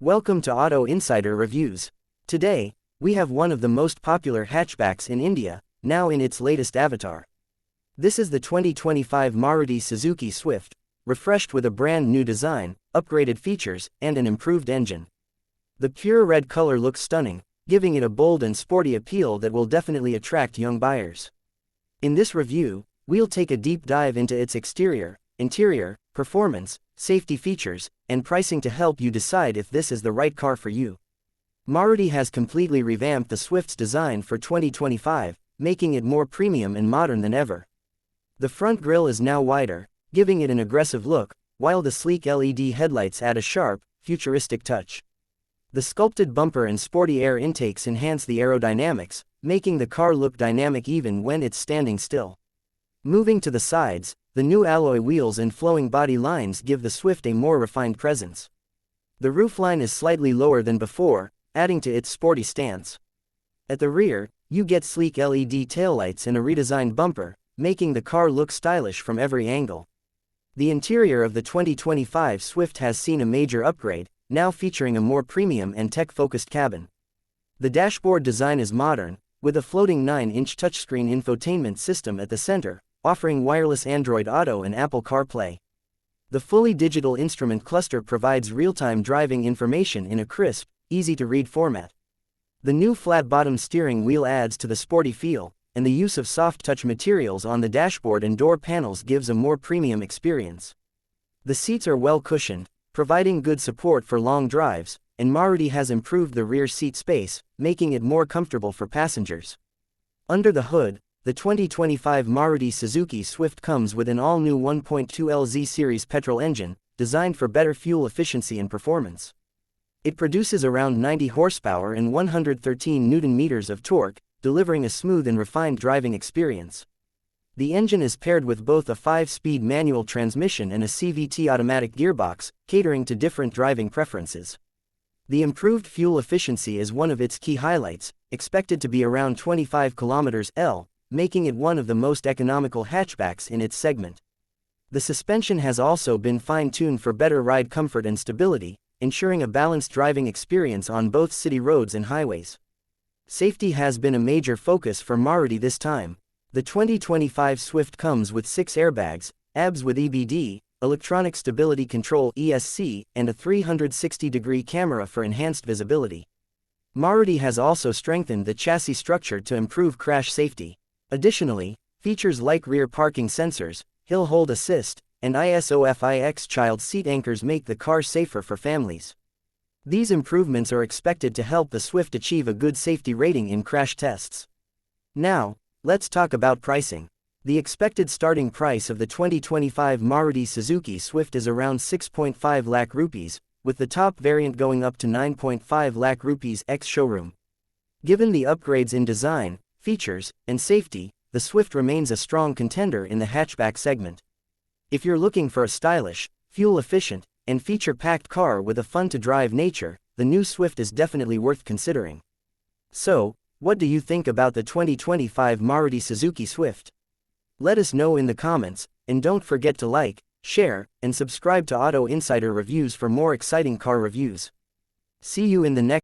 Welcome to Auto Insider Reviews. Today, we have one of the most popular hatchbacks in India, now in its latest avatar. This is the 2025 Maruti Suzuki Swift, refreshed with a brand new design, upgraded features, and an improved engine. The pure red color looks stunning, giving it a bold and sporty appeal that will definitely attract young buyers. In this review, we'll take a deep dive into its exterior, interior, performance, safety features, and pricing to help you decide if this is the right car for you. Maruti has completely revamped the Swift's design for 2025, making it more premium and modern than ever. The front grille is now wider, giving it an aggressive look, while the sleek LED headlights add a sharp, futuristic touch. The sculpted bumper and sporty air intakes enhance the aerodynamics, making the car look dynamic even when it's standing still. Moving to the sides, the new alloy wheels and flowing body lines give the Swift a more refined presence. The roofline is slightly lower than before, adding to its sporty stance. At the rear, you get sleek LED taillights and a redesigned bumper, making the car look stylish from every angle. The interior of the 2025 Swift has seen a major upgrade, now featuring a more premium and tech-focused cabin. The dashboard design is modern, with a floating 9-inch touchscreen infotainment system at the center, offering wireless Android Auto and Apple CarPlay. The fully digital instrument cluster provides real-time driving information in a crisp, easy-to-read format. The new flat-bottom steering wheel adds to the sporty feel, and the use of soft-touch materials on the dashboard and door panels gives a more premium experience. The seats are well-cushioned, providing good support for long drives, and Maruti has improved the rear seat space, making it more comfortable for passengers. Under the hood, the 2025 Maruti Suzuki Swift comes with an all-new 1.2 LZ series petrol engine, designed for better fuel efficiency and performance. It produces around 90 horsepower and 113 Nm of torque, delivering a smooth and refined driving experience. The engine is paired with both a 5-speed manual transmission and a CVT automatic gearbox, catering to different driving preferences. The improved fuel efficiency is one of its key highlights, expected to be around 25 km/h, making it one of the most economical hatchbacks in its segment. The suspension has also been fine-tuned for better ride comfort and stability, ensuring a balanced driving experience on both city roads and highways. Safety has been a major focus for Maruti this time. The 2025 Swift comes with 6 airbags, ABS with EBD, electronic stability control ESC, and a 360-degree camera for enhanced visibility. Maruti has also strengthened the chassis structure to improve crash safety. Additionally, features like rear parking sensors, hill hold assist, and ISOFIX child seat anchors make the car safer for families. These improvements are expected to help the Swift achieve a good safety rating in crash tests. Now, let's talk about pricing. The expected starting price of the 2025 Maruti Suzuki Swift is around 6.5 lakh rupees, with the top variant going up to 9.5 lakh rupees ex-showroom. Given the upgrades in design, features, and safety, the Swift remains a strong contender in the hatchback segment. If you're looking for a stylish, fuel-efficient, and feature-packed car with a fun-to-drive nature, the new Swift is definitely worth considering. So, what do you think about the 2025 Maruti Suzuki Swift? Let us know in the comments, and don't forget to like, share, and subscribe to Auto Insider Reviews for more exciting car reviews. See you in the next